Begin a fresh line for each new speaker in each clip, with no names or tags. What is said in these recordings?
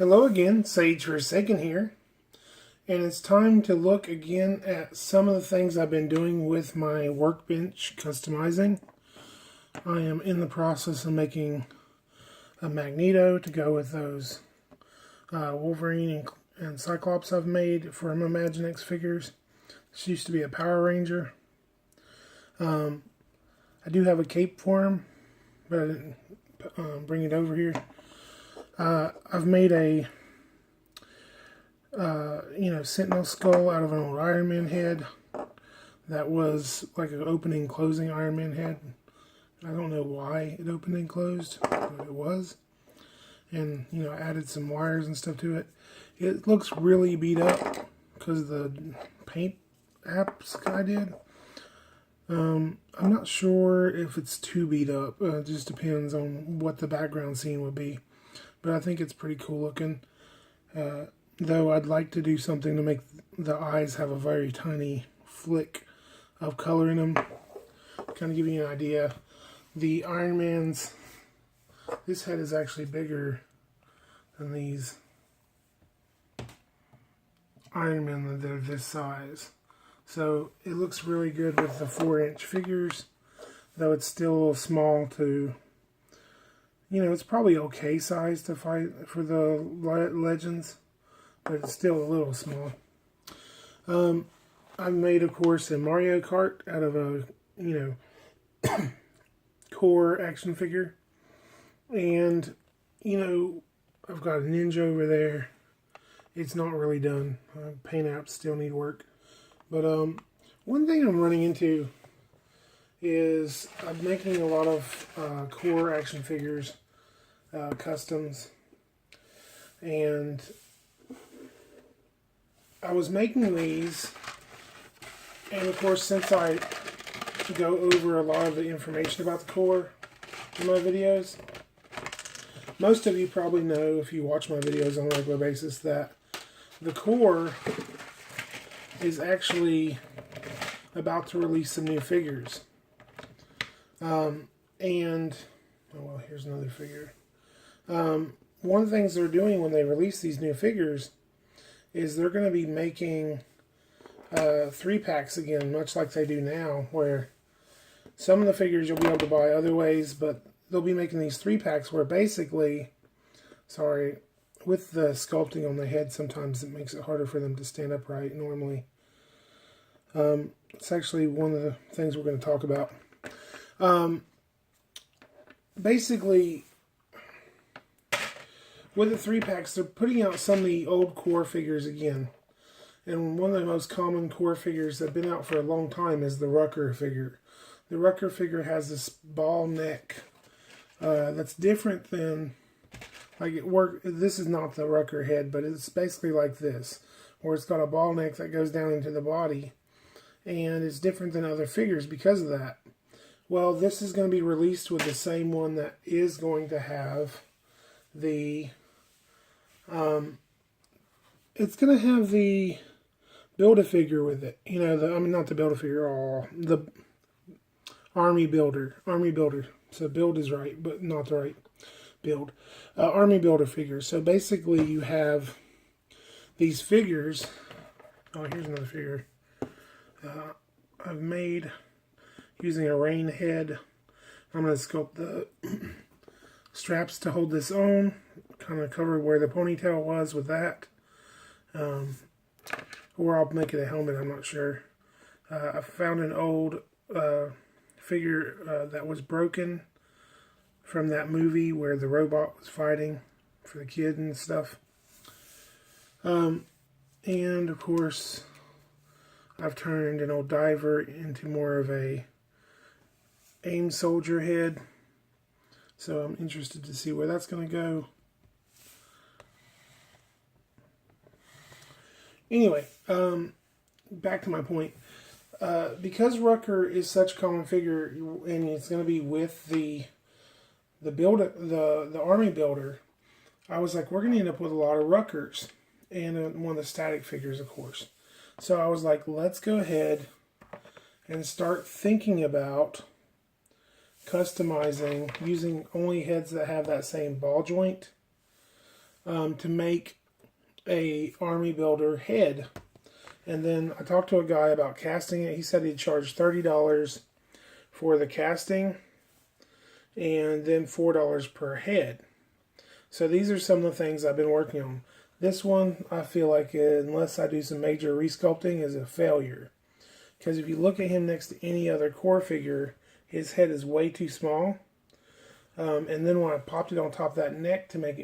Hello again, Sage Forsaken here, and it's time to look again at some of the things I've been doing with my workbench customizing. I am in the process of making a Magneto to go with those Wolverine and Cyclops I've made for my Imaginext figures. This used to be a Power Ranger. I do have a cape for him, but I didn't bring it over here. I've made a, Sentinel skull out of an old Iron Man head. That was like an opening closing Iron Man head. I don't know why it opened and closed, but it was. And, I added some wires and stuff to it. It looks really beat up because of the paint apps I did. I'm not sure if it's too beat up. It just depends on what the background scene would be. But I think it's pretty cool looking. Though I'd like to do something to make the eyes have a very tiny flick of color in them. Kind of give you an idea. The Iron Man's, this head is actually bigger than these Iron Men that are this size. So it looks really good with the 4-inch figures. Though it's still a little small to... it's probably okay size to fight for the Legends, but it's still a little small. I've made, of course, a Mario Kart out of a, core action figure. And, I've got a Ninja over there. It's not really done. Paint apps still need work. But one thing I'm running into is I'm making a lot of core action figures, customs, and I was making these, and of course, since I go over a lot of the information about the core in my videos, most of you probably know, if you watch my videos on a regular basis, that the core is actually about to release some new figures. Here's another figure. One of the things they're doing when they release these new figures is they're going to be making 3-packs again, much like they do now, where some of the figures you'll be able to buy other ways, but they'll be making these 3-packs where basically, with the sculpting on the head, sometimes it makes it harder for them to stand upright normally. It's actually one of the things we're going to talk about. Basically, with the 3-packs, they're putting out some of the old core figures again. And one of the most common core figures that have been out for a long time is the Rucker figure. The Rucker figure has this ball neck that's different than, this is not the Rucker head, but it's basically like this, where it's got a ball neck that goes down into the body. And it's different than other figures because of that. Well, this is going to be released with the same one that is going to have the... it's going to have the Build-A-Figure with it. Not the Build-A-Figure, the Army Builder. So build is right, but not the right build. Army Builder figure. So basically you have these figures. Oh, here's another figure. I've made using a rain head. I'm going to sculpt the straps to hold this on. Kind of cover where the ponytail was with that. Or I'll make it a helmet, I'm not sure. I found an old figure that was broken from that movie where the robot was fighting for the kid and stuff. And of course, I've turned an old diver into more of a AIM soldier head. So I'm interested to see where that's going to go. Anyway, back to my point. Because Rucker is such a common figure, and it's going to be with the Army Builder, I was like, we're going to end up with a lot of Ruckers, and one of the static figures, of course. So I was like, let's go ahead and start thinking about customizing using only heads that have that same ball joint. to make a army builder head. And then I talked to a guy about casting it. He said he'd charge $30 for the casting and then $4 per head. So these are some of the things I've been working on. This one, I feel like, unless I do some major resculpting, is a failure. Because if you look at him next to any other core figure, his head is way too small. And then when I popped it on top of that neck to make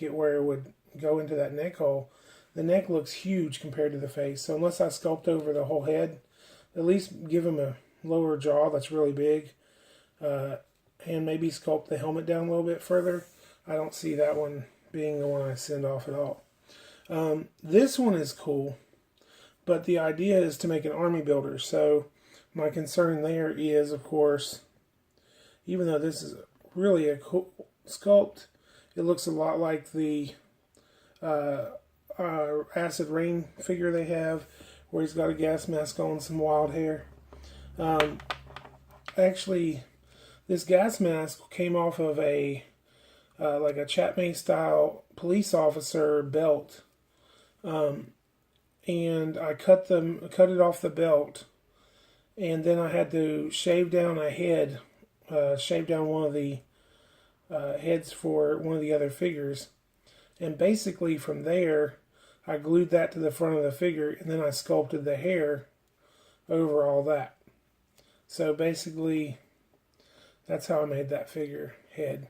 it where it would go into that neck hole, the neck looks huge compared to the face. So unless I sculpt over the whole head, at least give him a lower jaw that's really big, and maybe sculpt the helmet down a little bit further, I don't see that one being the one I send off at all. This one is cool, but the idea is to make an army builder. So my concern there is, of course, even though this is really a cool sculpt, it looks a lot like the Acid Rain figure they have, where he's got a gas mask on and some wild hair. Actually, this gas mask came off of a like a Chapman style police officer belt, and I cut it off the belt, and then I had to shave down a head, shave down one of the heads for one of the other figures, and basically from there I glued that to the front of the figure, and then I sculpted the hair over all that. So basically that's how I made that figure head.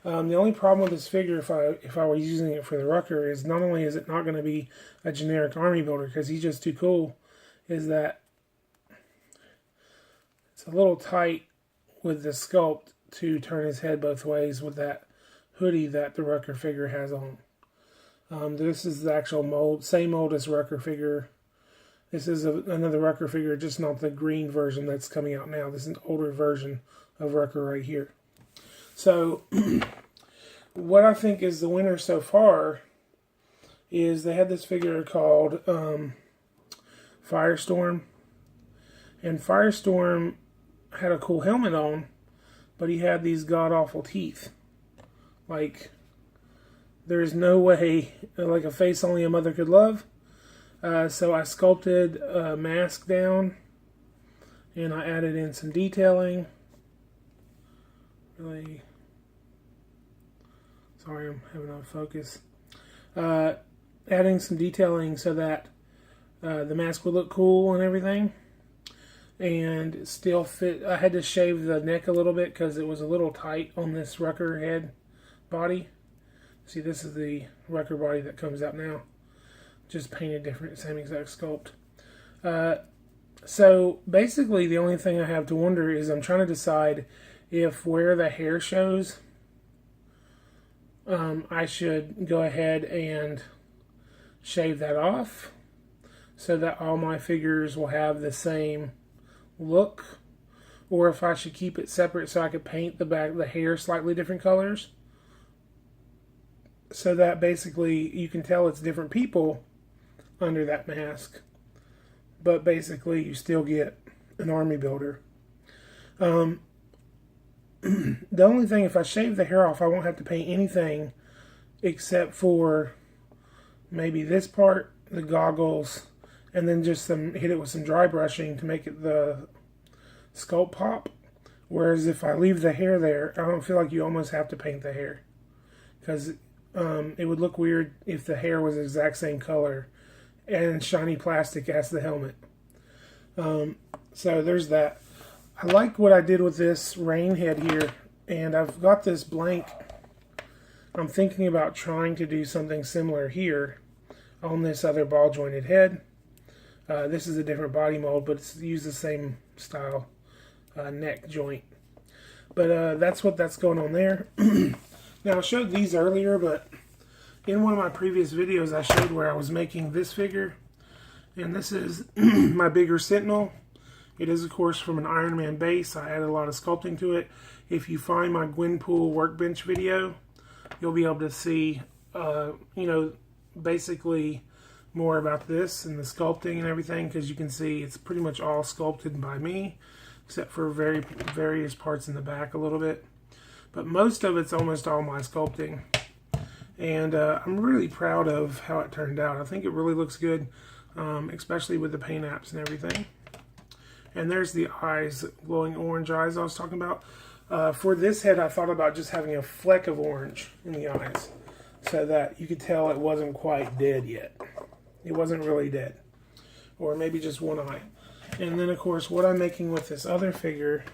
The only problem with this figure, if I were using it for the Rucker, is not only is it not going to be a generic army builder because he's just too cool, is that it's a little tight with the sculpt to turn his head both ways with that hoodie that the Rucker figure has on. This is the actual mold, same mold as Rucker figure. This is another Rucker figure, just not the green version that's coming out now. This is an older version of Rucker right here. So, what I think is the winner so far is they had this figure called Firestorm. And Firestorm had a cool helmet on, but he had these god-awful teeth. Like, there's no way, like a face only a mother could love. So I sculpted a mask down, and I added in some detailing. Really, sorry, I'm having a focus. Adding some detailing so that the mask would look cool and everything, and still fit. I had to shave the neck a little bit because it was a little tight on this Rucker head body. See, this is the Rucker body that comes out now, just painted different, same exact sculpt. So basically the only thing I have to wonder is I'm trying to decide if where the hair shows, I should go ahead and shave that off so that all my figures will have the same look, or if I should keep it separate so I could paint the hair slightly different colors, so that basically you can tell it's different people under that mask, but basically you still get an army builder. The only thing, if I shave the hair off, I won't have to paint anything except for maybe this part, the goggles, and then just hit it with some dry brushing to make it the sculpt pop. Whereas if I leave the hair there, I don't feel like you almost have to paint the hair, because it would look weird if the hair was the exact same color and shiny plastic as the helmet. So there's that. I like what I did with this rain head here, and I've got this blank. I'm thinking about trying to do something similar here on this other ball jointed head. This is a different body mold, but it's used the same style neck joint. But that's that's going on there. Now I showed these earlier, but in one of my previous videos I showed where I was making this figure, and this is my bigger Sentinel. It is, of course, from an Iron Man base. I added a lot of sculpting to it. If you find my Gwenpool workbench video, you'll be able to see, basically more about this and the sculpting and everything, because you can see it's pretty much all sculpted by me, except for various parts in the back a little bit. But most of it's almost all my sculpting. And I'm really proud of how it turned out. I think it really looks good, especially with the paint apps and everything. And there's the eyes, glowing orange eyes I was talking about. For this head, I thought about just having a fleck of orange in the eyes so that you could tell it wasn't quite dead yet. It wasn't really dead. Or maybe just one eye. And then, of course, what I'm making with this other figure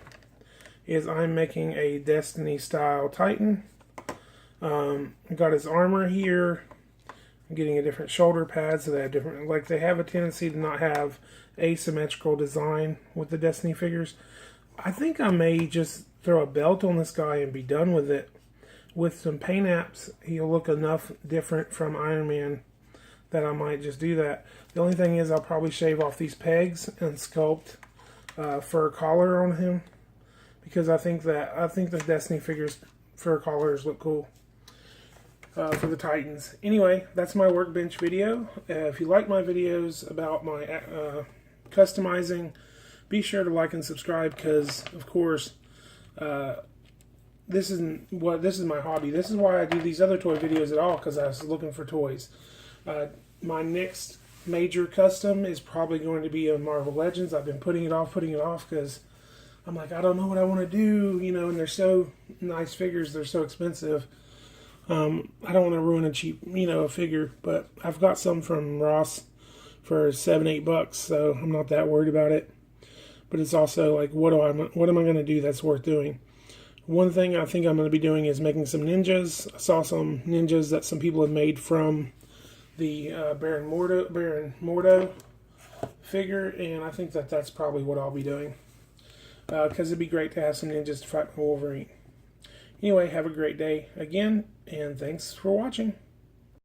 is I'm making a Destiny style Titan. I got his armor here. I'm getting a different shoulder pad, so they have different, like they have a tendency to not have asymmetrical design with the Destiny figures. I think I may just throw a belt on this guy and be done with it. With some paint apps, he'll look enough different from Iron Man that I might just do that. The only thing is I'll probably shave off these pegs and sculpt fur collar on him, because I think the Destiny figures fur collars look cool for the Titans. Anyway, that's my workbench video. If you like my videos about my customizing, be sure to like and subscribe, because of course this is my hobby. This is why I do these other toy videos at all, because I was looking for toys. My next major custom is probably going to be a Marvel Legends. I've been putting it off because I'm like, I don't know what I want to do, you know, and they're so nice figures, they're so expensive. I don't want to ruin a cheap, you know, figure, but I've got some from Ross for $7-8, so I'm not that worried about it. But it's also like, what am I going to do that's worth doing? One thing I think I'm going to be doing is making some ninjas. I saw some ninjas that some people have made from the Baron Mordo figure, and I think that's probably what I'll be doing, because it'd be great to have some ninjas to fight my Wolverine. Anyway, have a great day again, and thanks for watching.